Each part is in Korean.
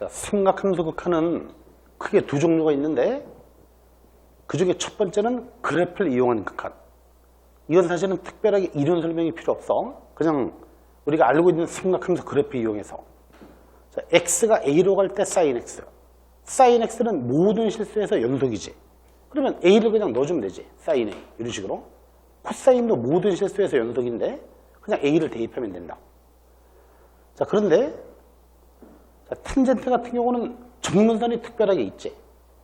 자, 삼각함수 극한은 크게 두 종류가 있는데 그 중에 첫 번째는 그래프를 이용하는 극한. 이건 사실은 특별하게 이론 설명이 필요 없어. 그냥 우리가 알고 있는 삼각함수 그래프 이용해서. 자, x가 a로 갈 때 sin x. sin x는 모든 실수에서 연속이지. 그러면 a를 그냥 넣어주면 되지. sin a. 이런 식으로. 코사인도 모든 실수에서 연속인데 그냥 a를 대입하면 된다. 자, 그런데 자, 탄젠트 같은 경우는 정근선이 특별하게 있지.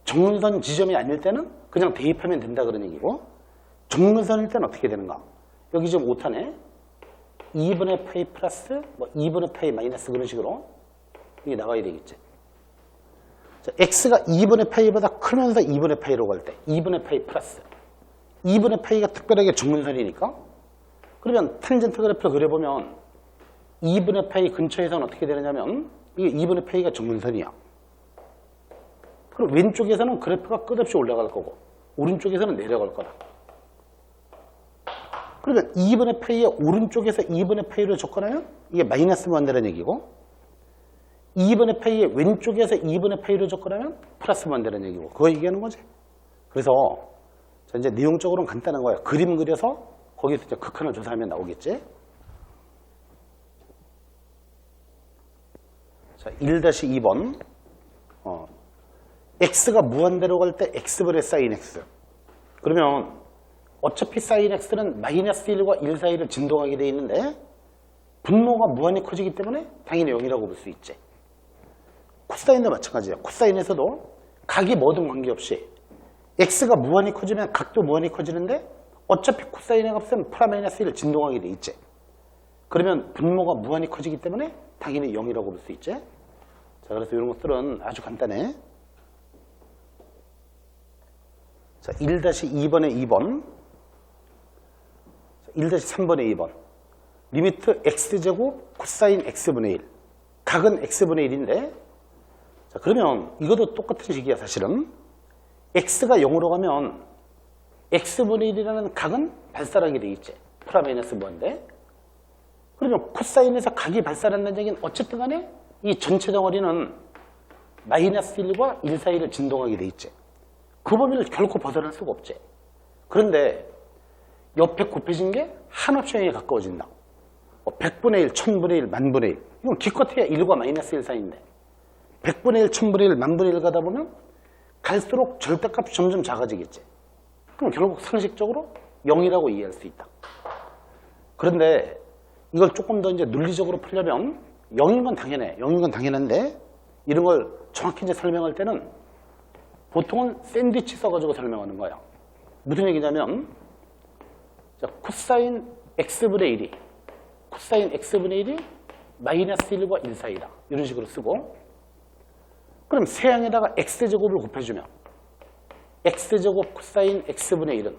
정근선 지점이 아닐 때는 그냥 대입하면 된다 그런 얘기고, 정근선일 때는 어떻게 되는가? 여기 지금 5탄에 2분의 파이 플러스 2분의 파이 마이너스 그런 식으로 이게 나와야 되겠지. 자, x가 2분의 파이보다 크면서 2분의 파이로 갈 때 2분의 파이 플러스 2분의 파이가 특별하게 정근선이니까, 그러면 탄젠트 그래프를 그려보면 2분의 파이 근처에서는 어떻게 되느냐면 이게 2분의 파이가 정근선이야. 그럼 왼쪽에서는 그래프가 끝없이 올라갈 거고 오른쪽에서는 내려갈 거다. 그러면 2분의 파이의 오른쪽에서 2분의 파이를 접근하면 이게 마이너스만 한다는 얘기고, 2분의 파이의 왼쪽에서 2분의 파이를 접근하면 플러스만 한다는 얘기고, 그거 얘기하는 거지. 그래서 자, 이제 내용적으로는 간단한 거야. 그림 그려서 거기서 이제 극한을 조사하면 나오겠지. 자, 1-2번. x가 무한대로 갈 때 x분의 sin x. 그러면 어차피 sin x는 마이너스 1과 1 사이를 진동하게 돼 있는데 분모가 무한히 커지기 때문에 당연히 0이라고 볼 수 있지. 코사인도 마찬가지야. 코사인에서도 각이 뭐든 관계없이 x가 무한히 커지면 각도 무한히 커지는데 어차피 코사인의 값은 플라마이너스 1을 진동하게 돼 있지. 그러면 분모가 무한히 커지기 때문에 당연히 0이라고 볼 수 있지. 자, 그래서 이런 것들은 아주 간단해. 자, 1-2번에 2번. 1-3번에 2번. 리미트 x제곱 코사인 x분의 1. 각은 x분의 1인데, 자, 그러면 이것도 똑같은 식이야, 사실은. x가 0으로 가면 x분의 1이라는 각은 발산하게 돼 있지. 플라마이너스 무한대. 그러면 코사인에서 각이 발산한다는 얘기는 어쨌든 간에 이 전체 덩어리는 마이너스 1과 1 사이를 진동하게 돼 있지. 그 범위를 결코 벗어날 수가 없지. 그런데 옆에 곱해진 게 한합성에 가까워진다. 100분의 1, 1000분의 1, 만분의 1. 이건 기껏해야 1과 마이너스 1 사이인데 100분의 1, 1000분의 1, 만분의 1 가다 보면 갈수록 절대값이 점점 작아지겠지. 그럼 결국 상식적으로 0이라고 이해할 수 있다. 그런데 이걸 조금 더 이제 논리적으로 풀려면 0인 건 당연해. 0인 건 당연한데 이런 걸 정확히 이제 설명할 때는 보통은 샌드위치 써가지고 설명하는 거야. 무슨 얘기냐면, 자, 코사인 x분의 1이 코사인 x분의 1이 마이너스 1과 1 사이다. 이런 식으로 쓰고, 그럼 세항에다가 x제곱을 곱해주면 x제곱 코사인 x분의 1은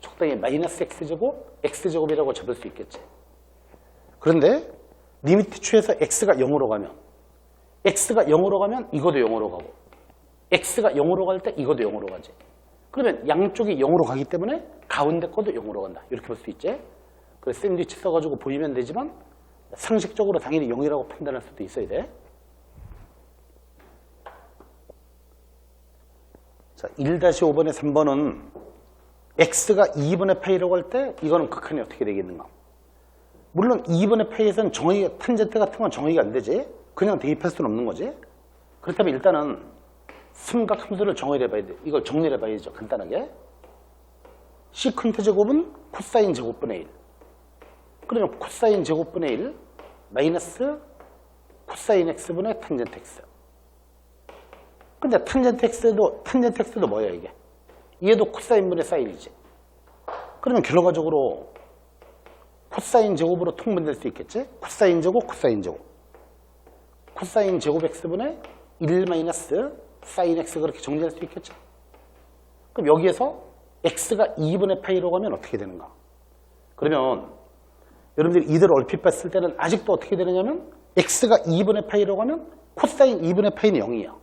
적당히 마이너스 x제곱이라고 잡을 수 있겠지. 그런데 리미트 추에서 x가 0으로 가면 이것도 0으로 가고 x가 0으로 갈 때 이것도 0으로 가지. 그러면 양쪽이 0으로 가기 때문에 가운데 것도 0으로 간다. 이렇게 볼 수 있지. 그래서 샌드위치 써가지고 보이면 되지만 상식적으로 당연히 0이라고 판단할 수도 있어야 돼. 자, 1-5번에 3번은 x가 2분의 파이로 갈 때 이거는 극한이 어떻게 되겠는가. 물론 2분의 파이에서는 정의가, 탄젠트 같은 건 정의가 안 되지. 그냥 대입할 수는 없는 거지. 그렇다면 일단은 삼각함수를 정의를 해봐야 돼. 이걸 정리를 해봐야죠. 간단하게. 시컨트 제곱은 코사인 제곱분의 1. 그러면 코사인 제곱분의 1 마이너스 코사인 x분의 탄젠트 x. 근데 탄젠트 x도 뭐야 이게? 얘도 코사인분의 사인이지. 그러면 결과적으로 코사인 제곱으로 통분될 수 있겠지? 코사인 제곱, 코사인 제곱. 코사인 제곱 x분의 1 마이너스 사인 x 그렇게 정리할 수 있겠죠? 그럼 여기에서 x가 2분의 파이로 가면 어떻게 되는가? 그러면 여러분들이 이대로 얼핏 봤을 때는 아직도 어떻게 되느냐면 x가 2분의 파이로 가면 코사인 2분의 파이는 0이야.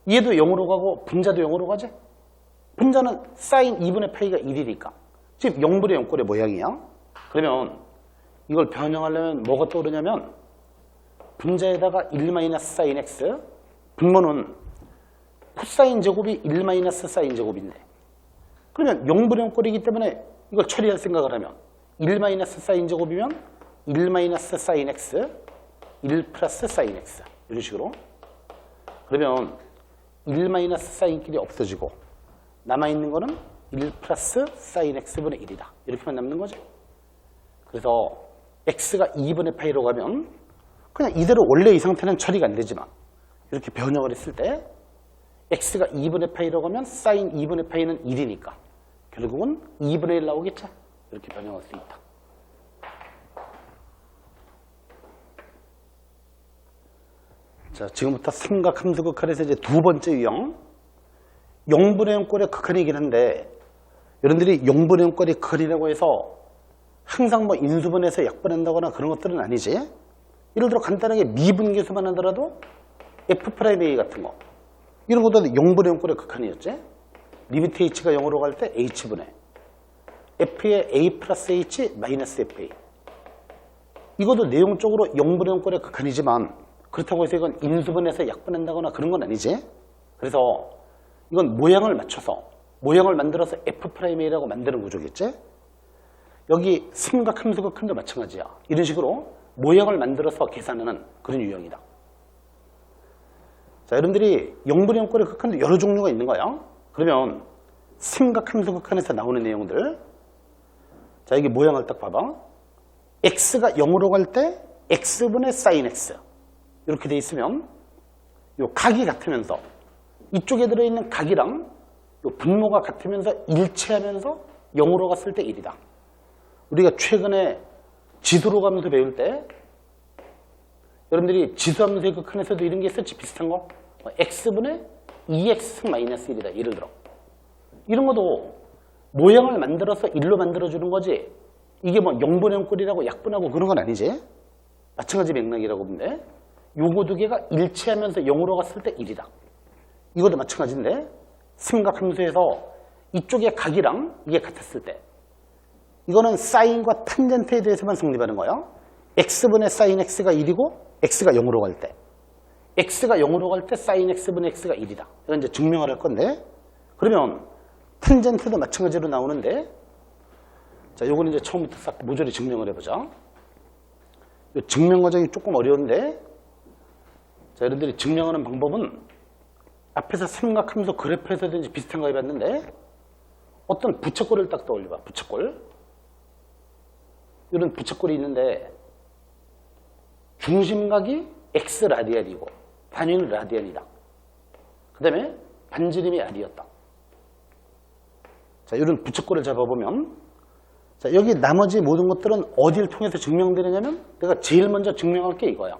얘도 0으로 가고 분자도 0으로 가지? 분자는 사인 2분의 파이가 1이니까. 즉 0분의 0꼴의 모양이야. 그러면 이걸 변형하려면 뭐가 떠오르냐면 분자에다가 1 사인 x, 분모는 코사인 제곱이 1 사인 제곱인데, 그러면 0분의 0 꼴이기 때문에 이걸 처리할 생각을 하면 1 사인 제곱이면 1 사인 x, 1 플러스 사인 x 이런 식으로. 그러면 1 사인끼리 없어지고 남아있는 거는 1 플러스 사인 x분의 1이다. 이렇게만 남는 거죠. 그래서 x가 2분의 파이로 가면 그냥 이대로 원래 이 상태는 처리가 안 되지만 이렇게 변형을 했을 때 x가 2분의 파이로 가면 사인 2분의 파이는 1이니까 결국은 2분의 1 나오겠죠. 이렇게 변형할 수 있다. 자, 지금부터 삼각함수 극한에서 이제 두 번째 유형, 0분의 0꼴의 극한이긴 한데, 여러분들이 0분의 0꼴의 극한이라고 해서 항상 뭐 인수분해서 약분한다거나 그런 것들은 아니지. 예를 들어 간단하게 미분계수만 하더라도 F'A 같은 거, 이런 것도 0분의 0꼴의 극한이었지. 리미트 H가 0으로 갈 때 H분의 F의 A 플러스 H 마이너스 FA. 이것도 내용적으로 0분의 0꼴의 극한이지만 그렇다고 해서 이건 인수분해서 약분한다거나 그런 건 아니지. 그래서 이건 모양을 맞춰서 모양을 만들어서 F'A라고 만드는 구조겠지. 여기 삼각함수 극한도 마찬가지야. 이런 식으로 모양을 만들어서 계산하는 그런 유형이다. 자, 여러분들이 0분의 0꼴의 극한도 여러 종류가 있는 거야. 그러면 삼각함수 극한에서 나오는 내용들, 자, 여기 모양을 딱 봐봐. x가 0으로 갈 때 x분의 사인 x 이렇게 돼 있으면 요 각이 같으면서 이쪽에 들어있는 각이랑 요 분모가 같으면서 일치하면서 0으로 갔을 때 1이다. 우리가 최근에 지수로 가면서 배울 때 여러분들이 지수함수의 극한에서도 이런 게 있었지. 비슷한 거. x분의 2x 마이너스 1이다. 예를 들어. 이런 것도 모양을 만들어서 1로 만들어주는 거지. 이게 뭐 0분의 0꼴이라고 약분하고 그런 건 아니지. 마찬가지 맥락이라고 보면 돼. 요거 두 개가 일치하면서 0으로 갔을 때 1이다. 이것도 마찬가지인데 삼각함수에서 이쪽의 각이랑 이게 같았을 때 이거는 사인과 탄젠트에 대해서만 성립하는 거야. x분의 사인 x가 1이고 x가 0으로 갈 때 x가 0으로 갈 때 사인 x분의 x가 1이다. 이건 이제 증명을 할 건데, 그러면 탄젠트도 마찬가지로 나오는데, 자, 요거는 이제 처음부터 싹 모조리 증명을 해보자. 이 증명 과정이 조금 어려운데, 자, 여러분들이 증명하는 방법은 앞에서 삼각함수 그래프에서든지 비슷한 거 해봤는데, 어떤 부채꼴을 딱 떠올려봐. 부채꼴. 이런 부채꼴이 있는데 중심각이 x 라디안이고 단위는 라디안이다. 그 다음에 반지름이 r이었다. 자, 이런 부채꼴을 잡아보면, 자, 여기 나머지 모든 것들은 어디를 통해서 증명되느냐면 내가 제일 먼저 증명할 게 이거야.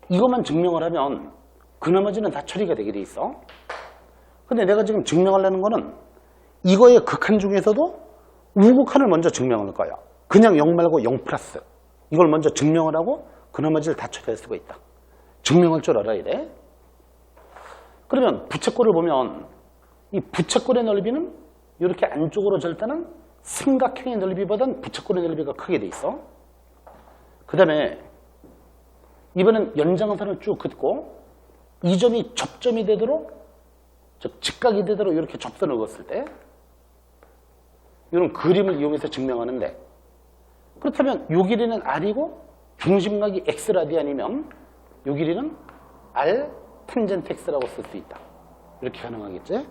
이것만 증명을 하면 그 나머지는 다 처리가 되게 돼 있어. 근데 내가 지금 증명하려는 거는 이거의 극한 중에서도 우극한을 먼저 증명할 거야. 그냥 0 말고 0 플러스. 이걸 먼저 증명을 하고 그 나머지를 다 처리할 수가 있다. 증명할 줄 알아야 돼. 그러면 부채꼴을 보면 이 부채꼴의 넓이는 이렇게 안쪽으로 절단한 삼각형의 넓이보단 부채꼴의 넓이가 크게 돼 있어. 그 다음에 이번엔 연장선을 쭉 긋고 이 점이 접점이 되도록, 즉 직각이 되도록 이렇게 접선을 그었을 때 이런 그림을 이용해서 증명하는데, 그렇다면 요 길이는 r이고 중심각이 x 라디안이면 요 길이는 r 탄젠트 x라고 쓸 수 있다. 이렇게 가능하겠지?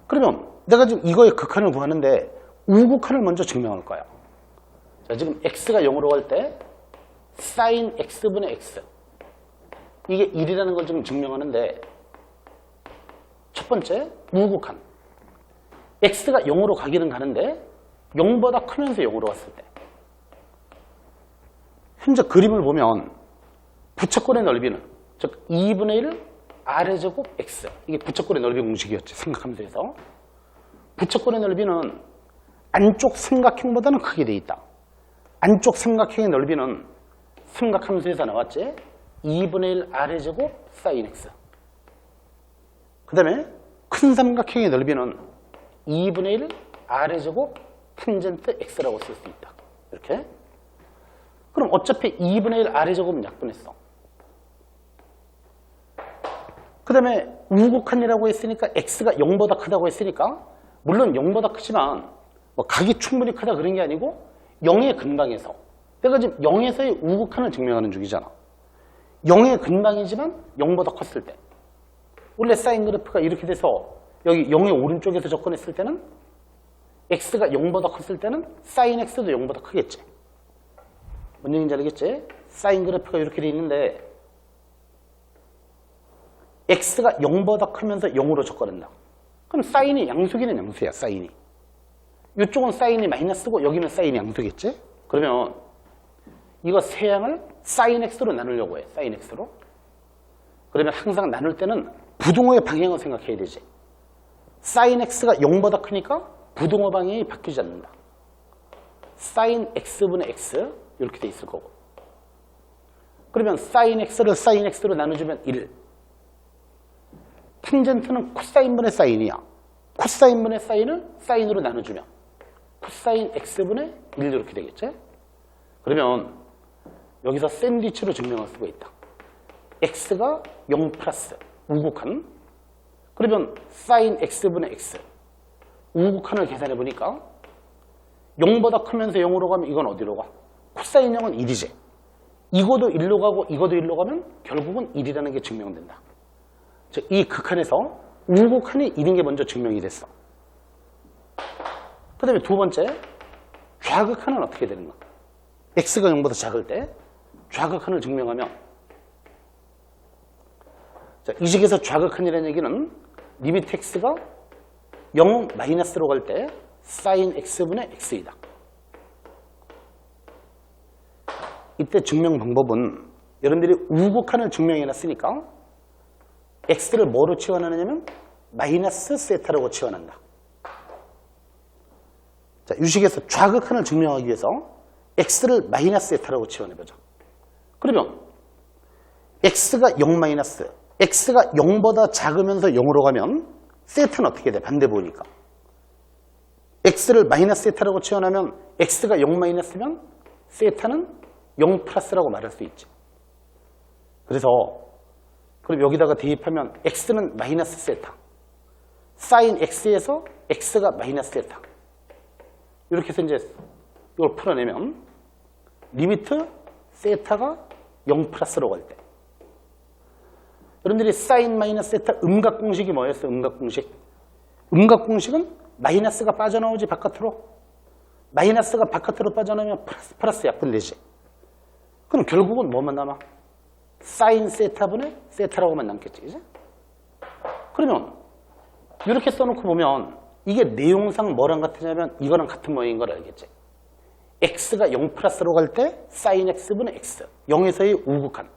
그러면 내가 지금 이거의 극한을 구하는데 우극한을 먼저 증명할 거야. 자, 지금 x가 0으로 갈 때 사인 x분의 x, 이게 1이라는 걸 지금 증명하는데, 첫 번째 우극한, x가 0으로 가기는 가는데 0보다 크면서 0으로 갔을 때, 현재 그림을 보면 부채꼴의 넓이는, 즉 2분의 1 r의 제곱 x, 이게 부채꼴의 넓이 공식이었지. 삼각함수에서 부채꼴의 넓이는 안쪽 삼각형보다는 크게 돼 있다. 안쪽 삼각형의 넓이는 삼각함수에서 나왔지. 2분의 1 r의 제곱 사인 x. 그 다음에 큰 삼각형의 넓이는 2분의 1 r의 제곱 탄젠트 x라고 쓸 수 있다. 이렇게. 그럼 어차피 2분의 1 아래 제곱은 약분했어. 그 다음에 우극한이라고 했으니까 x가 0보다 크다고 했으니까 물론 0보다 크지만 뭐 각이 충분히 크다 그런 게 아니고 0의 근방에서 내가 지금 0에서의 우극한을 증명하는 중이잖아. 0의 근방이지만 0보다 컸을 때 원래 사인 그래프가 이렇게 돼서 여기 0의 오른쪽에서 접근했을 때는 x가 0보다 컸을 때는 사인 x도 0보다 크겠지. 뭔 얘기인지 알겠지? 사인 그래프가 이렇게 돼 있는데 x가 0보다 크면서 0으로 접근한다. 그럼 사인이 양수기는 양수야. 사인이. 이쪽은 사인이 마이너스고 여기는 사인이 양수겠지? 그러면 이거 세 양을 사인 x로 나누려고 해. 사인 x로. 그러면 항상 나눌 때는 부등호의 방향을 생각해야 되지. 사인 x가 0보다 크니까 부등호 방향이 바뀌지 않는다. 사인 x분의 x 이렇게 돼 있을 거고. 그러면 사인 x를 사인 x로 나눠주면 1. 탄젠트는 코사인분의 사인이야. 코사인분의 사인을 사인으로 나눠주면 코사인 x분의 1 이렇게 되겠지? 그러면 여기서 샌드위치로 증명할 수가 있다. x가 0 플러스 우극한. 그러면 사인 x분의 x. 우극한을 계산해 보니까 0보다 크면서 0으로 가면 이건 어디로 가? 코사인 0은 1이지. 이거도 1로 가고 이거도 1로 가면 결국은 1이라는 게 증명된다. 즉, 이 극한에서 우극한이 1인 게 먼저 증명이 됐어. 그 다음에 두 번째, 좌극한은 어떻게 되는가? x가 0보다 작을 때 좌극한을 증명하면 자, 이 식에서 좌극한이라는 얘기는 리미트 x가 0 마이너스로 갈 때 사인 x분의 x이다. 이때 증명 방법은 여러분들이 우극한을 증명해놨으니까 x를 뭐로 치환하느냐면 마이너스 세타라고 치환한다. 자, 유식에서 좌극한을 증명하기 위해서 x를 마이너스 세타라고 치환해보자. 그러면 x가 0 마이너스, x가 0보다 작으면서 0으로 가면 세타는 어떻게 돼? 반대 보니까. x를 마이너스 세타라고 치환하면 x가 0 마이너스면 세타는 0 플러스라고 말할 수 있지. 그래서 그럼 여기다가 대입하면 x는 마이너스 세타, 사인 x에서 x가 마이너스 세타. 이렇게 해서 이제 이걸 풀어내면 리미트 세타가 0 플러스로 갈 때 여러분들이 사인 마이너스 세타 음각 공식이 뭐였어? 음각 공식. 음각 공식은 마이너스가 빠져나오지 바깥으로. 마이너스가 바깥으로 빠져나오면 플러스 약분되지. 그럼 결국은 뭐만 남아? 사인 세타분의 세타라고만 남겠지. 그치? 그러면 이렇게 써놓고 보면 이게 내용상 뭐랑 같으냐면 이거랑 같은 모양인 걸 알겠지. x가 0 플러스로 갈 때 사인 x분의 x. 0에서의 우극한.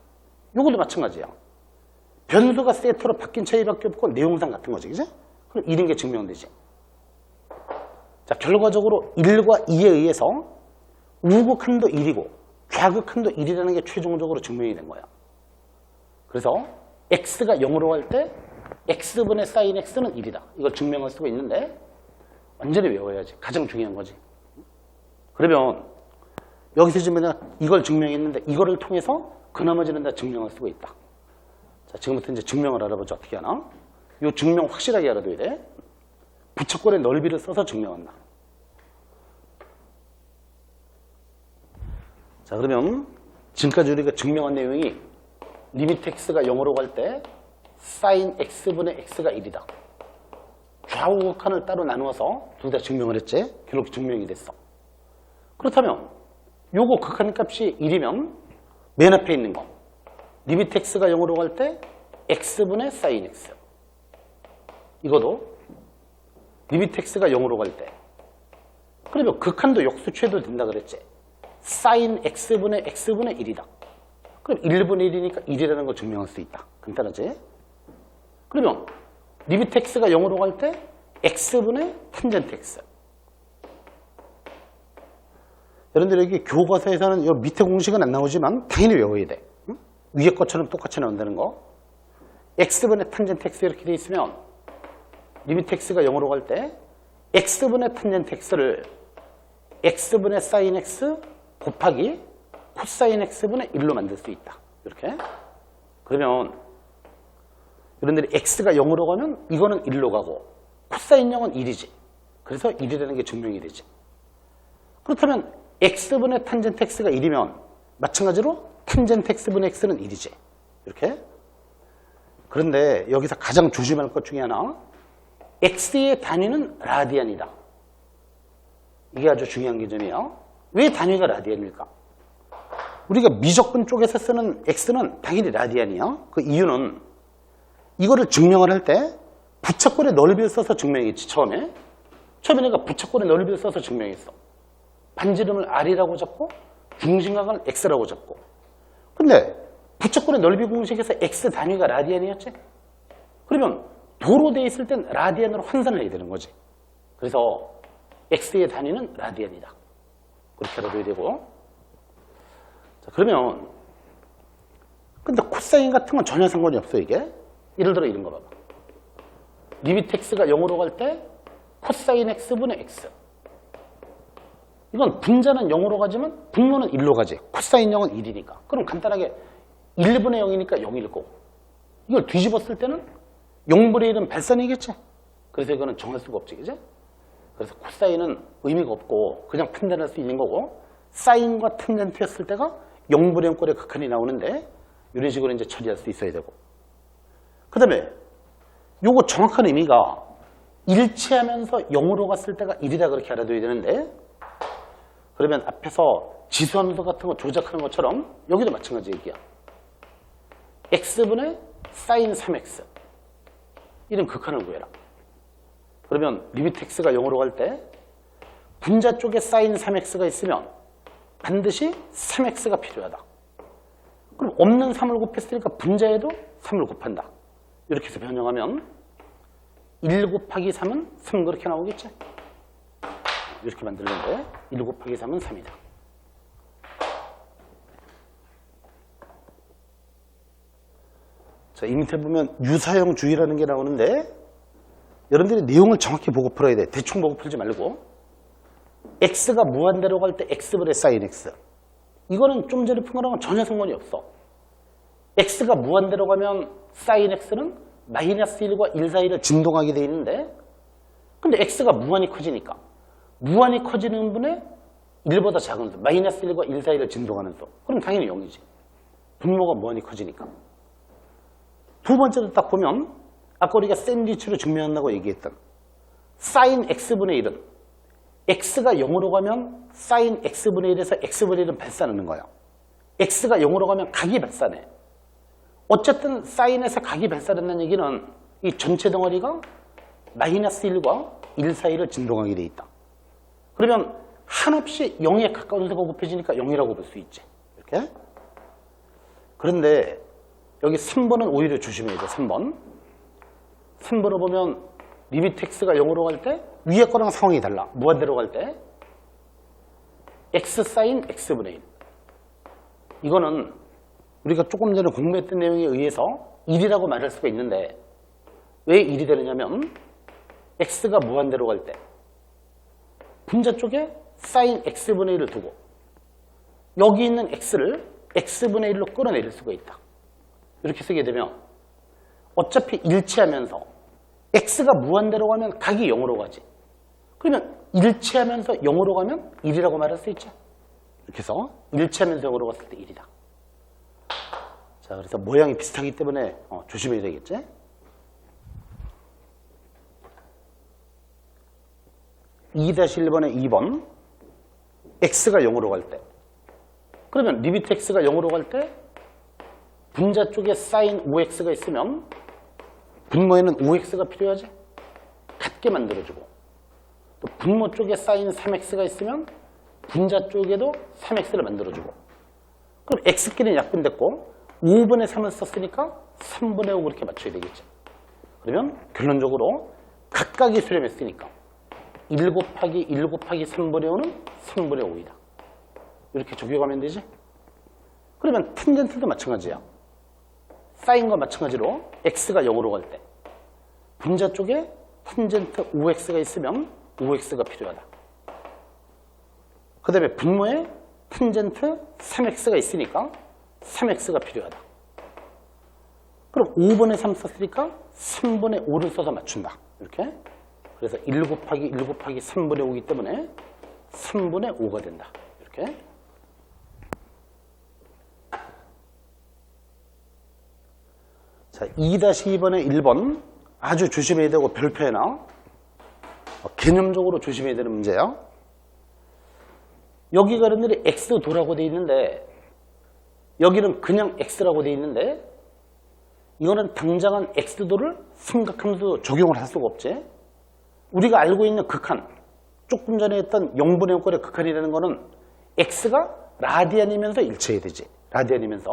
이것도 마찬가지야. 변수가 세타로 바뀐 차이밖에 없고 내용상 같은 거지. 그치? 그럼 1인 게 증명되지. 자, 결과적으로 1과 2에 의해서 우극한도 1이고 좌극한도 1이라는 게 최종적으로 증명이 된 거야. 그래서 x가 0으로 갈 때 x분의 사인 x는 1이다. 이걸 증명할 수가 있는데 완전히 외워야지. 가장 중요한 거지. 그러면 여기서 지금 이걸 증명했는데 이거를 통해서 그 나머지는 다 증명할 수가 있다. 자, 지금부터 이제 증명을 알아보죠. 어떻게 하나? 이 증명 확실하게 알아둬야 돼. 부채꼴의 넓이를 써서 증명한다. 자, 그러면 지금까지 우리가 증명한 내용이 리미트 x가 0으로 갈 때 사인 x분의 x가 1이다. 좌우극한을 따로 나누어서 둘 다 증명을 했지. 결국 증명이 됐어. 그렇다면 요거 극한 값이 1이면 맨 앞에 있는 거 리미트 x가 0으로 갈 때 x분의 사인 x. 이것도 리미트 x가 0으로 갈 때 그러면 극한도 역수취해도 된다 그랬지. 사인 x분의 x분의 1이다. 그럼 1분의 1이니까 1이라는 걸 증명할 수 있다. 간단하지? 그러면 리미트 x가 0으로 갈 때 x분의 탄젠트 x. 여러분들 여기 교과서에서는 이 밑에 공식은 안 나오지만 당연히 외워야 돼. 응? 위에 것처럼 똑같이 나온다는 거. x분의 탄젠트 x 이렇게 돼 있으면 리미트 x가 0으로 갈 때 x분의 탄젠트 x를 x분의 사인 x 곱하기 코사인 x분의 1로 만들 수 있다. 이렇게. 그러면 여러분들이 x가 0으로 가면 이거는 1로 가고 코사인 0은 1이지. 그래서 1이라는 게 증명이 되지. 그렇다면 x분의 탄젠트 x가 1이면 마찬가지로 탄젠트 x분의 x는 1이지. 이렇게. 그런데 여기서 가장 조심할 것 중에 하나, x의 단위는 라디안이다. 이게 아주 중요한 개념이에요. 왜 단위가 라디안일까? 우리가 미적분 쪽에서 쓰는 x는 당연히 라디안이에요. 그 이유는 이거를 증명을 할 때 부착골의 넓이를 써서 증명했지. 처음에 내가 부착골의 넓이를 써서 증명했어. 반지름을 r이라고 잡고 중심각을 x라고 잡고. 근데 부착골의 넓이 공식에서 x 단위가 라디안이었지. 그러면 도로 되어 있을 땐 라디안으로 환산을 해야 되는 거지. 그래서 x의 단위는 라디안이다. 그렇게 알아둬야 되고. 자, 그러면 근데 코사인 같은 건 전혀 상관이 없어. 이게 예를 들어 이런 거 봐봐. 리미트 x가 0으로 갈 때 코사인 x분의 x. 이건 분자는 0으로 가지만 분모는 1로 가지. 코사인 0은 1이니까. 그럼 간단하게 1분의 0이니까 0일 거고. 이걸 뒤집었을 때는 0분의 1은 발산이겠지. 그래서 이거는 정할 수가 없지. 그지? 그래서 코사인은 의미가 없고 그냥 판단할 수 있는 거고, 사인과 탄젠트였을 때가 0분의 0꼴의 극한이 나오는데 이런 식으로 이제 처리할 수 있어야 되고. 그 다음에 요거 정확한 의미가 일치하면서 0으로 갔을 때가 1이다 그렇게 알아둬야 되는데, 그러면 앞에서 지수함수 같은 거 조작하는 것처럼 여기도 마찬가지 얘기야. x분의 사인 3x 이런 극한을 구해라. 그러면 리미트 x가 0으로 갈 때 분자 쪽에 사인 3x가 있으면 반드시 3x가 필요하다. 그럼 없는 3을 곱했으니까 분자에도 3을 곱한다. 이렇게 해서 변형하면 1 곱하기 3은 3 그렇게 나오겠지? 이렇게 만들는데 1 곱하기 3은 3이다. 자, 이 밑에 보면 유사형주의라는 게 나오는데 여러분들이 내용을 정확히 보고 풀어야 돼. 대충 보고 풀지 말고. x가 무한대로 갈 때 x분의 사인 x. 이거는 좀 전에 푼 거랑은 전혀 상관이 없어. x가 무한대로 가면 사인 x는 마이너스 1과 1 사이를 진동하게 돼 있는데, 근데 x가 무한히 커지니까 무한히 커지는 분의 1보다 작은 수, 마이너스 1과 1 사이를 진동하는 수. 그럼 당연히 0이지. 분모가 무한히 커지니까. 두 번째로 딱 보면 아까 우리가 샌드위치로 증명한다고 얘기했던 사인 x분의 1은 x가 0으로 가면 사인 x분의 1에서 x분의 1은 발산하는 거야. x가 0으로 가면 각이 발산해. 어쨌든 사인에서 각이 발산한다는 얘기는 이 전체 덩어리가 마이너스 1과 1 사이를 진동하게 돼 있다. 그러면 한없이 0에 가까운 수가 곱해지니까 0이라고 볼 수 있지. 이렇게. 그런데 여기 3번은 오히려 조심해야 돼. 3번. 3번을 보면 리미트 x가 0으로 갈 때 위에 거랑 상황이 달라. 무한대로 갈 때 x 사인 x분의 1. 이거는 우리가 조금 전에 공부했던 내용에 의해서 1이라고 말할 수가 있는데 왜 1이 되느냐면 x가 무한대로 갈 때 분자 쪽에 사인 x분의 1을 두고 여기 있는 x를 x분의 1로 끌어내릴 수가 있다. 이렇게 쓰게 되면 어차피 일치하면서 x가 무한대로 가면 각이 0으로 가지. 그러면 일치하면서 0으로 가면 1이라고 말할 수 있죠. 이렇게 해서 일치하면서 0으로 갔을 때 1이다. 자, 그래서 모양이 비슷하기 때문에 조심해야 되겠지. (2-1번의 2번) x가 0으로 갈 때, 그러면 리미트 x가 0으로 갈 때 분자 쪽에 사인 5x가 있으면 분모에는 5x가 필요하지. 같게 만들어주고, 또 분모 쪽에 사인 3x가 있으면 분자 쪽에도 3x를 만들어주고, 그럼 x끼리는 약분됐고 5분의 3을 썼으니까 3분의 5 그렇게 맞춰야 되겠지. 그러면 결론적으로 각각이 수렴했으니까 1 곱하기 1 곱하기 3분의 5는 3분의 5이다. 이렇게 적용하면 되지. 그러면 탄젠트도 마찬가지야. 사인과 마찬가지로 x가 0으로 갈 때 분자 쪽에 탄젠트 5x가 있으면 5x가 필요하다. 그 다음에 분모에 탄젠트 3x가 있으니까 3x가 필요하다. 그럼 5분의 3 썼으니까 3분의 5를 써서 맞춘다. 이렇게. 그래서 1 곱하기 1 곱하기 3분의 5이기 때문에 3분의 5가 된다. 이렇게. 자, 2-2번의 1번 아주 조심해야 되고 별표에나 개념적으로 조심해야 되는 문제야. 여기가 여러분들이 x도라고 되어 있는데 여기는 그냥 x라고 되어 있는데 이거는 당장한 x도를 삼각함수 적용을 할 수가 없지. 우리가 알고 있는 극한, 조금 전에 했던 0분의 0꼴의 극한이라는 거는 x가 라디안이면서 일치해야 되지. 라디안이면서.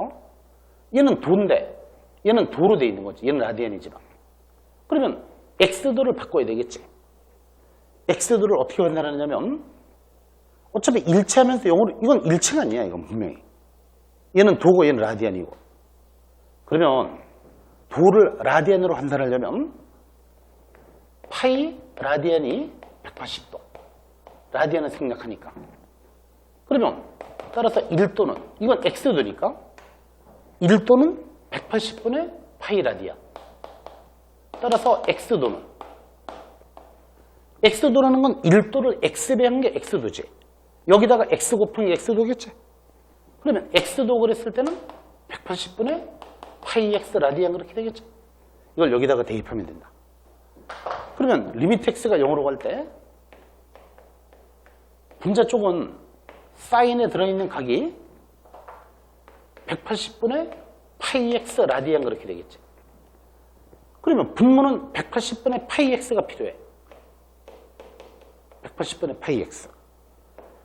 얘는 도인데 얘는 도로 되어 있는 거지. 얘는 라디안이지만. 그러면 x도를 바꿔야 되겠지. x도를 어떻게 판단하느냐면 어차피 일치하면서 0으로 이건 일치가 아니야. 이건 분명히. 얘는 도고 얘는 라디안이고. 그러면 도를 라디안으로 환산하려면 파이 라디안이 180도. 라디안은 생략하니까. 그러면 따라서 1도는 이건 x도니까 1도는 180분의 파이 라디안. 따라서 x도는 x도라는 건 1도를 x배 한 게 x도지. 여기다가 x 곱하기 x도겠지. 그러면 x도 그랬을 때는 180분의 파이 x 라디안 그렇게 되겠죠. 이걸 여기다가 대입하면 된다. 그러면 리미트 x가 0으로 갈 때 분자 쪽은 사인에 들어있는 각이 180분의 파이 x 라디안 그렇게 되겠지. 그러면 분모는 180분의 파이 x가 필요해. 180분의 파이 x.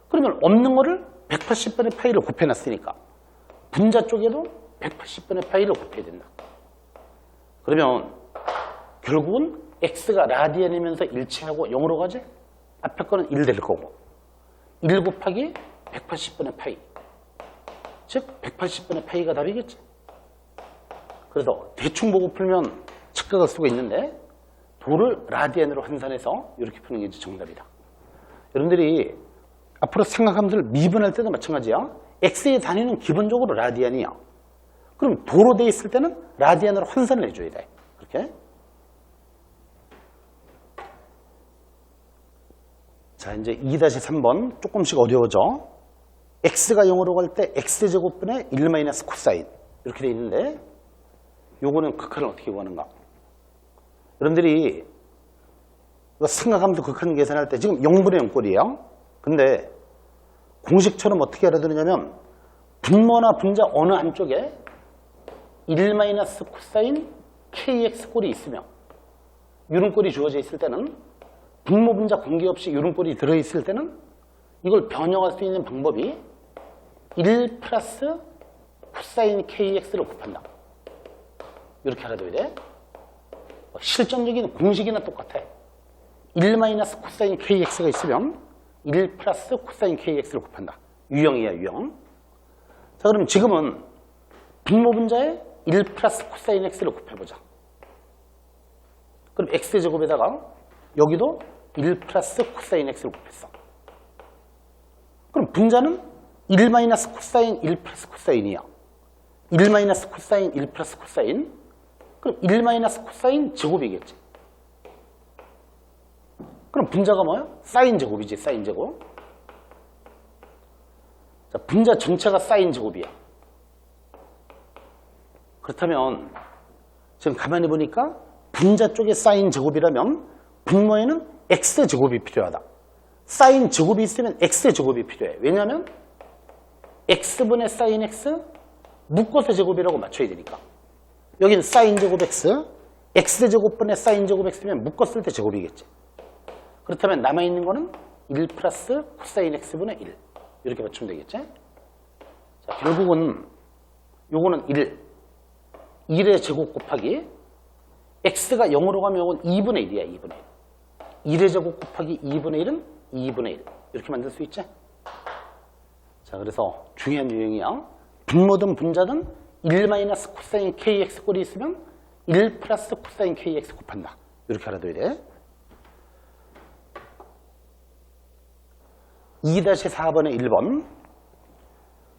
그러면 없는 거를 180분의 파이를 곱해놨으니까 분자 쪽에도 180분의 파이를 곱해야 된다. 그러면 결국은 x가 라디안이면서 일치하고 0으로 가지? 앞에 거는 1 될 거고 1 곱하기 180분의 파이. 즉 180분의 파이가 답이겠지. 그래서 대충 보고 풀면 착각할 수가 있는데 도를 라디안으로 환산해서 이렇게 푸는 게 이제 정답이다. 여러분들이 앞으로 생각함들 미분할 때도 마찬가지야. x의 단위는 기본적으로 라디안이야. 그럼 도로 돼 있을 때는 라디안으로 환산을 해줘야 돼. 그렇게. 자, 이제 2-3번 조금씩 어려워져. x가 0으로 갈 때 x제곱분의 1 - 코사인 이렇게 돼 있는데 요거는 극한을 어떻게 구하는가? 여러분들이 생각함수 극한 계산할 때 지금 0분의 0꼴이에요. 근데 공식처럼 어떻게 알아두느냐면 분모나 분자 어느 한쪽에 1 - 코사인 kx 꼴이 있으며 유름꼴이 주어져 있을 때는 분모 분자 관계없이 유름꼴이 들어있을 때는 이걸 변형할 수 있는 방법이 1 플러스 코사인 kx를 곱한다. 이렇게 알아둬야 돼. 실전적인 공식이나 똑같아. 1 - 코사인 kx가 있으면 1 플러스 코사인 kx를 곱한다. 유형이야, 유형. 자, 그럼 지금은 분모 분자에 1 플러스 코사인 x를 곱해보자. 그럼 x제곱에다가 여기도 1 플러스 코사인 x를 곱했어. 그럼 분자는 1 - 코사인 1 플러스 코사인이야. 1 - 코사인 1 플러스 코사인. 그럼 1 - 코사인 제곱이겠지. 그럼 분자가 뭐야? 사인 제곱이지, 사인 제곱. 자, 분자 전체가 사인 제곱이야. 그렇다면 지금 가만히 보니까 분자 쪽에 사인 제곱이라면 분모에는 x 제곱이 필요하다. 사인 제곱이 있으면 x 제곱이 필요해. 왜냐하면 x분의 사인 x 묶어서 제곱이라고 맞춰야 되니까. 여기는 사인 제곱 x, x제곱분의 사인 제곱 x면 묶었을 때 제곱이겠지. 그렇다면 남아있는 거는 1 플러스 코사인 x분의 1 이렇게 맞추면 되겠지. 자, 결국은 요거는 1의 제곱 곱하기 x가 0으로 가면 요건 2분의 1이야. 2분의 1. 1의 제곱 곱하기 2분의 1은 2분의 1 이렇게 만들 수 있지. 자, 그래서 중요한 유형이야. 분모든 분자든 1 - 코사인 kx 꼴이 있으면 1 플러스 코사인 kx 곱한다. 이렇게 알아둬야 돼. 2-4번의 1번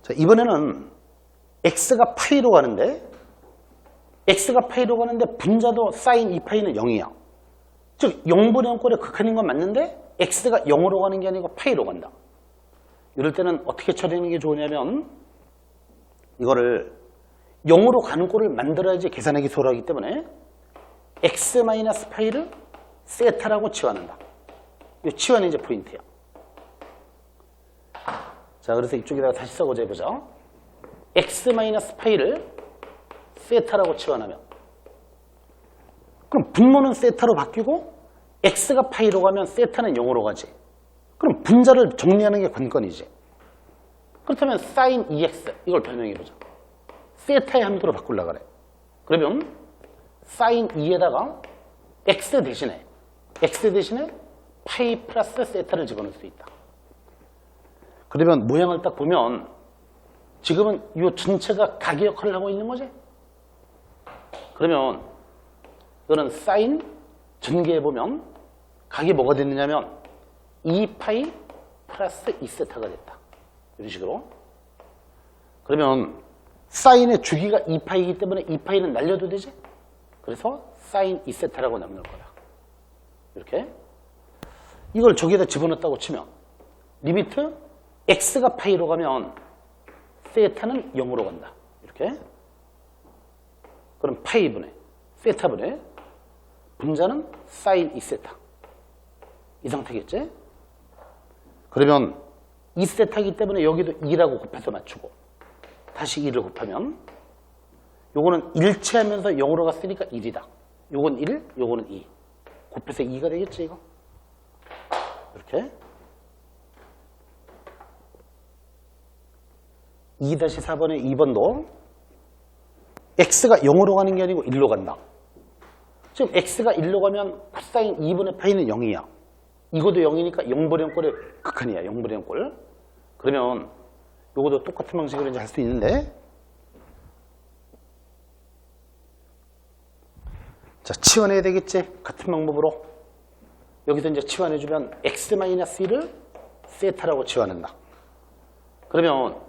자, 이번에는 x가 파이로 가는데 분자도 사인 2파이는 0이야. 즉 0분의 0꼴에 극한인 건 맞는데 x가 0으로 가는 게 아니고 파이로 간다. 이럴 때는 어떻게 처리하는 게 좋으냐면 이거를 0으로 가는 꼴을 만들어야지 계산하기 수월하기 때문에 x-파이를 세타라고 치환한다. 이 치환이 이제 포인트야. 자, 그래서 이쪽에다가 다시 써보자 해보자. x-파이를 세타라고 치환하면 그럼 분모는 세타로 바뀌고 x가 파이로 가면 세타는 0으로 가지. 그럼 분자를 정리하는 게 관건이지. 그렇다면 sin 2x 이걸 변형해보자. 세타의 함수로 바꾸려고 그래. 그러면 sin 2에다가 x 대신에 파이 플러스 세타를 집어넣을 수 있다. 그러면 모양을 딱 보면 지금은 이 전체가 각의 역할을 하고 있는 거지. 그러면 이거는 사인 전개해보면 각이 뭐가 됐느냐면 2파이 플러스 2세타가 됐다. 이런 식으로. 그러면 사인의 주기가 2파이이기 때문에 2파이는 날려도 되지. 그래서 사인 2세타라고 남는 거다. 이렇게. 이걸 저기에다 집어넣었다고 치면 리미트 x가 파이로 가면 세타는 0으로 간다. 이렇게. 그럼 파이분의 세타분의 분자는 사인 2세타. 이 상태겠지? 그러면 2세타이기 때문에 여기도 2라고 곱해서 맞추고 다시 2를 곱하면 요거는 일치하면서 0으로 갔으니까 1이다. 요건 1, 요거는 2. 곱해서 2가 되겠지 이거? 이렇게 2-4번의 2번도 x가 0으로 가는 게 아니고 1로 간다. 지금 x가 1로 가면 코사인 2분의 파이는 0이야. 이것도 0이니까 0분의 0꼴의 극한이야. 0분의 0꼴. 그러면 요것도 똑같은 방식으로 이제 할 수 있는데 자, 치환해야 되겠지? 같은 방법으로. 여기서 이제 치환해주면 x-1을 세타라고 치환한다. 그러면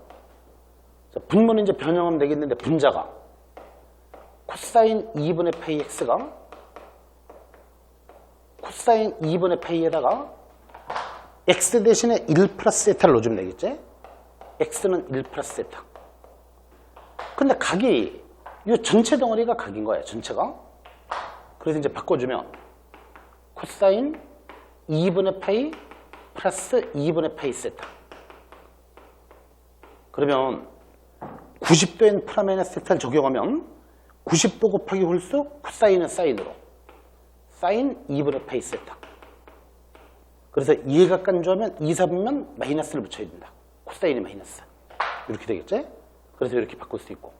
자, 분모는 이제 변형하면 되겠는데 분자가 코사인 2분의 파이 x가 코사인 2분의 파이에다가 x 대신에 1 플러스 세타를 넣어주면 되겠지? x는 1 플러스 세타. 근데 각이 이 전체 덩어리가 각인 거야. 전체가. 그래서 이제 바꿔주면 코사인 2분의 파이 플러스 2분의 파이 세타. 그러면 90도엔 프라마이너스 세타를 적용하면 90도 곱하기 홀수 코사인은 사인으로 사인 2분의 파이 세타. 그래서 2가 간주하면 2, 4분면 마이너스를 붙여야 된다. 코사인이 마이너스. 이렇게 되겠지? 그래서 이렇게 바꿀 수 있고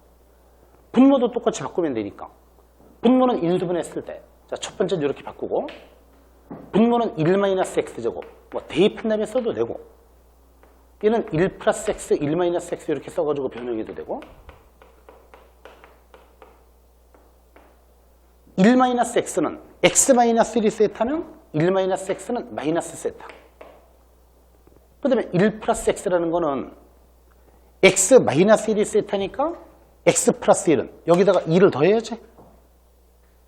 분모도 똑같이 바꾸면 되니까 분모는 인수분해했을 때 자, 첫 번째는 이렇게 바꾸고 분모는 1-x제곱 뭐 대입한 다음에 써도 되고 얘는 1 플러스 x, 1 마이너스 x 이렇게 써가지고 변형해도 되고 1 마이너스 x는 x 마이너스 1이 세타면 1 마이너스 x는 마이너스 세타. 그 다음에 1 플러스 x라는 거는 x 마이너스 1이 세타니까 x 플러스 1은 여기다가 2를 더해야지.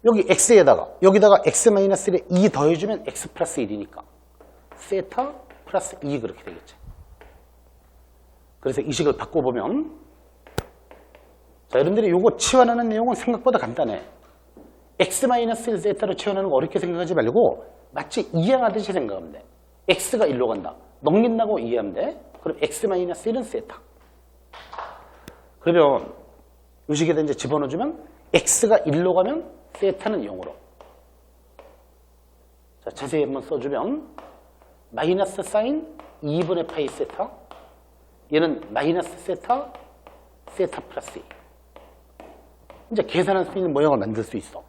여기 x에다가 여기다가 x 마이너스 1에 2 더해주면 x 플러스 1이니까 세타 플러스 2 그렇게 되겠지. 그래서 이 식을 바꿔보면 자, 여러분들이 요거 치환하는 내용은 생각보다 간단해. x-1 세타로 치환하는 거 어렵게 생각하지 말고 마치 이해하듯이 생각하면 돼. x가 1로 간다. 넘긴다고 이해하면 돼. 그럼 x-1은 세타. 그러면 이 식에다 이제 집어넣어주면 x가 1로 가면 세타는 0으로. 자, 자세히 한번 써주면 마이너스 사인 2분의 파이 세타. 얘는 마이너스 세타, 세타 플러스 2. 이제 계산할 수 있는 모양을 만들 수 있어.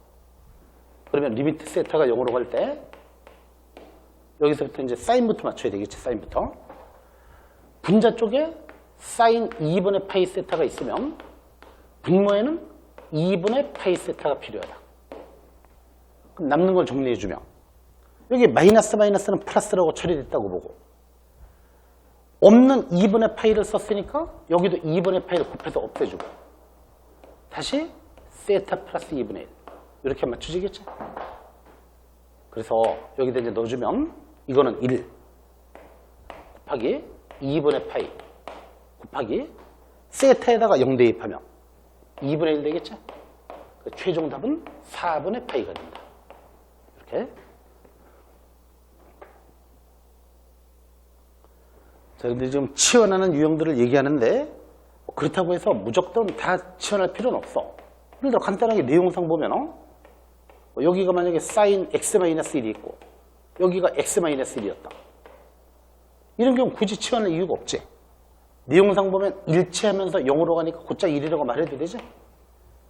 그러면 리미트 세타가 0으로 갈 때 여기서부터 이제 사인부터 맞춰야 되겠지. 사인부터. 분자 쪽에 사인 2분의 파이 세타가 있으면 분모에는 2분의 파이 세타가 필요하다. 그럼 남는 걸 정리해주면 여기 마이너스 마이너스는 플러스라고 처리됐다고 보고 없는 2분의 파이를 썼으니까 여기도 2분의 파이를 곱해서 없애주고 다시 세타 플러스 2분의 1 이렇게 맞춰지겠죠? 그래서 여기다 이제 넣어주면 이거는 1 곱하기 2분의 파이 곱하기 세타에다가 0 대입하면 2분의 1 되겠죠? 최종 답은 4분의 파이가 됩니다. 이렇게. 자, 근데 지금 치환하는 유형들을 얘기하는데 그렇다고 해서 무조건 다 치환할 필요는 없어. 예를 들어 간단하게 내용상 보면 여기가 만약에 사인 x-1이 있고 여기가 x-1이었다. 이런 경우 굳이 치환할 이유가 없지. 내용상 보면 일치하면서 0으로 가니까 곧장 1이라고 말해도 되지.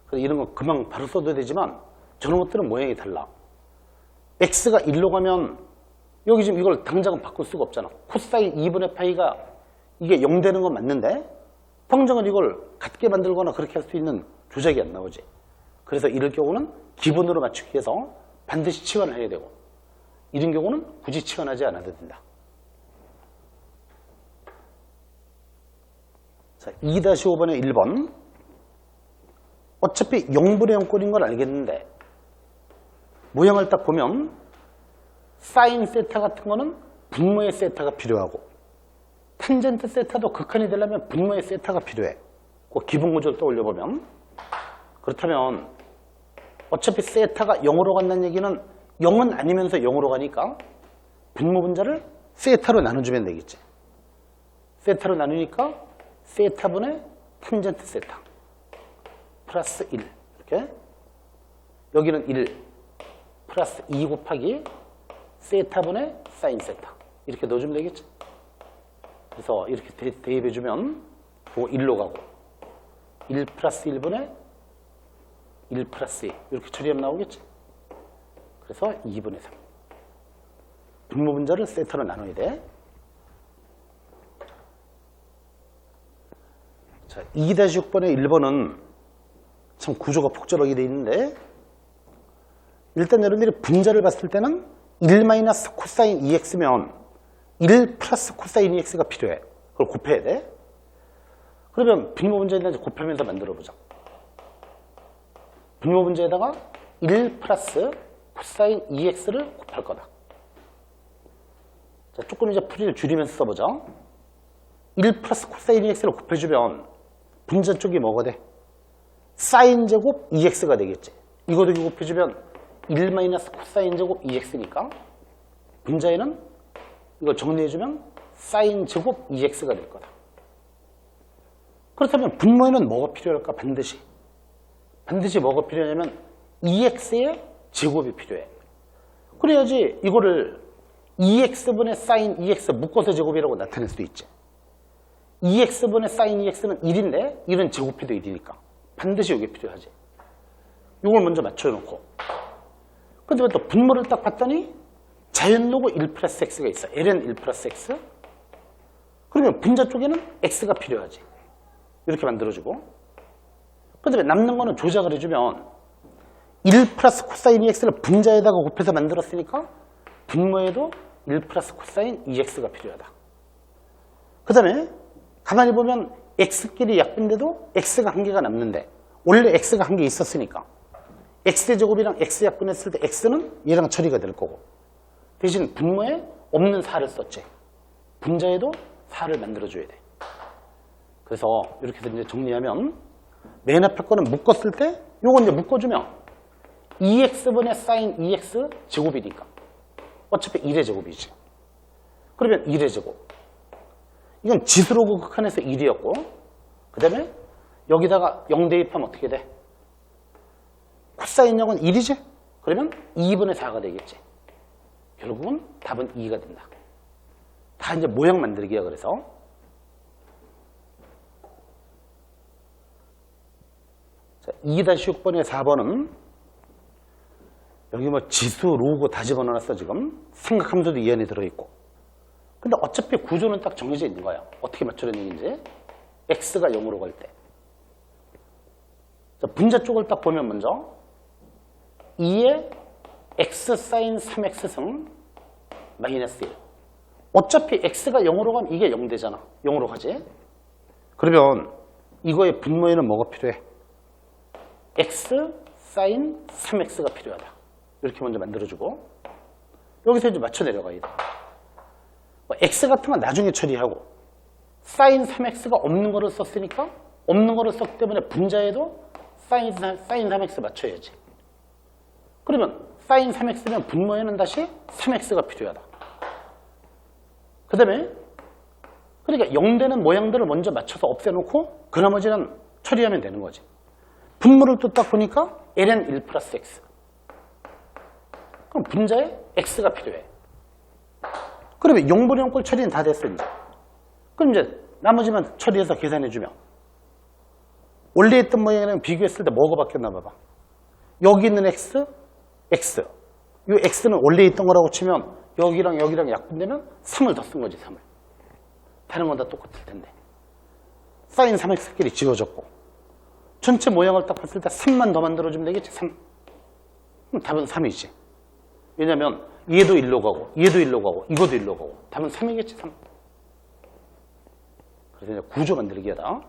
그래서 이런 거 금방 바로 써도 되지만 저런 것들은 모양이 달라. x가 1로 가면 여기 지금 이걸 당장은 바꿀 수가 없잖아. 코사인 2분의 파이가 이게 0 되는 건 맞는데 당장은 이걸 같게 만들거나 그렇게 할 수 있는 조작이 안 나오지. 그래서 이럴 경우는 기본으로 맞추기 위해서 반드시 치환을 해야 되고 이런 경우는 굳이 치환하지 않아도 된다. 자, 2-5번의 1번. 어차피 0분의 0꼴인 걸 알겠는데 모양을 딱 보면 사인 세타 같은 거는 분모의 세타가 필요하고 탄젠트 세타도 극한이 되려면 분모의 세타가 필요해. 그 기본 구조를 떠올려보면 그렇다면 어차피 세타가 0으로 간다는 얘기는 0은 아니면서 0으로 가니까 분모 분자를 세타로 나눠주면 되겠지. 세타로 나누니까 세타분의 탄젠트 세타 플러스 1 이렇게 여기는 1 플러스 2 곱하기 세타분의 사인 세타 이렇게 넣어주면 되겠죠. 그래서 이렇게 대입해주면 그거 1로 가고 1 플러스 1분의 1 플러스 2 이렇게 처리하면 나오겠지. 그래서 2분의 3 분모 분자를 세타로 나눠야 돼. 자, 2-6번의 1번은 참 구조가 복잡하게 되어 있는데 일단 여러분들이 분자를 봤을 때는 1 마이너스 코사인 2x면 1 플러스 코사인 2x가 필요해. 그걸 곱해야 돼. 그러면 분모 분자에다 곱하면서 만들어 보자. 분모 분자에다가 1 플러스 코사인 2x를 곱할 거다. 자, 조금 이제 풀이를 줄이면서 써보자. 1 플러스 코사인 2x를 곱해주면 분자 쪽이 뭐가 돼? 사인 제곱 2x가 되겠지. 이거도 곱해주면 1 마이너스 코사인 제곱 2x니까 분자에는 이걸 정리해주면 사인 제곱 2x가 될 거다. 그렇다면 분모에는 뭐가 필요할까? 반드시 뭐가 필요하냐면 2x의 제곱이 필요해. 그래야지 이거를 2x분의 사인 2x 묶어서 제곱이라고 나타낼 수도 있지. 2x분의 사인 2x는 1인데 1은 제곱해도 1이니까 반드시 이게 필요하지. 이걸 먼저 맞춰놓고 근데 또 분모를 딱 봤더니 자연로고 1 플러스 x가 있어. ln 1 플러스 x. 그러면 분자 쪽에는 x가 필요하지. 이렇게 만들어주고 그 다음에 남는 거는 조작을 해주면 1 플러스 코사인 2x를 분자에다가 곱해서 만들었으니까 분모에도 1 플러스 코사인 2x가 필요하다. 그 다음에 가만히 보면 x끼리 약분돼도 x가 한 개가 남는데 원래 x가 한 개 있었으니까 x제곱이랑 x 약분했을 때 x는 얘랑 처리가 될 거고 대신 분모에 없는 4를 썼지. 분자에도 4를 만들어줘야 돼. 그래서 이렇게 해서 이제 정리하면 맨 앞에 거는 묶었을 때 요거 이제 묶어주면 2x분의 사인 2x 제곱이니까 어차피 1의 제곱이지. 그러면 1의 제곱. 이건 지수로고 극한에서 1이었고 그 다음에 여기다가 0 대입하면 어떻게 돼? 코사인 0은 1이지? 그러면 2분의 4가 되겠지. 결국은 답은 2가 된다. 다 이제 모양 만들기야. 그래서 자, 2-6번의 4번은 여기 뭐 지수, 로고 다 집어넣었어. 지금 삼각함수도 이 안에 들어있고 근데 어차피 구조는 딱 정해져 있는 거야. 어떻게 맞추는 얘기인지. x가 0으로 갈 때 자, 분자 쪽을 딱 보면 먼저 2의 x 사인 3x승 마이너스 1 어차피 x가 0으로 가면 이게 0 되잖아. 0으로 가지. 그러면 이거의 분모에는 뭐가 필요해? x 사인 3x가 필요하다. 이렇게 먼저 만들어주고 여기서 이제 맞춰 내려가야 돼. x 같은 건 나중에 처리하고 사인 3x가 없는 거를 썼으니까 없는 거를 썼기 때문에 분자에도 사인 3x 맞춰야지. 그러면 사인 3x면 분모에는 다시 3x가 필요하다. 그 다음에 그러니까 0되는 모양들을 먼저 맞춰서 없애놓고 그 나머지는 처리하면 되는 거지. 분모를 또 딱 보니까 ln 1 플러스 x. 그럼 분자에 x가 필요해. 그러면 0분의 0꼴 처리는 다 됐어 이제. 그럼 이제 나머지만 처리해서 계산해주면 원래 했던 모양이랑 비교했을 때 뭐가 바뀌었나 봐봐. 여기 있는 x, x. 이 x는 원래 있던 거라고 치면 여기랑 여기랑 약분되면 3을 더 쓴 거지, 3을. 다른 건 다 똑같을 텐데. 사인 3x끼리 지워졌고 전체 모양을 딱 봤을 때 3만 더 만들어주면 되겠지, 3. 그럼 답은 3이지. 왜냐면 얘도 1로 가고 얘도 1로 가고 이것도 1로 가고 답은 3이겠지, 3. 그래서 이제 구조 만들기 하다.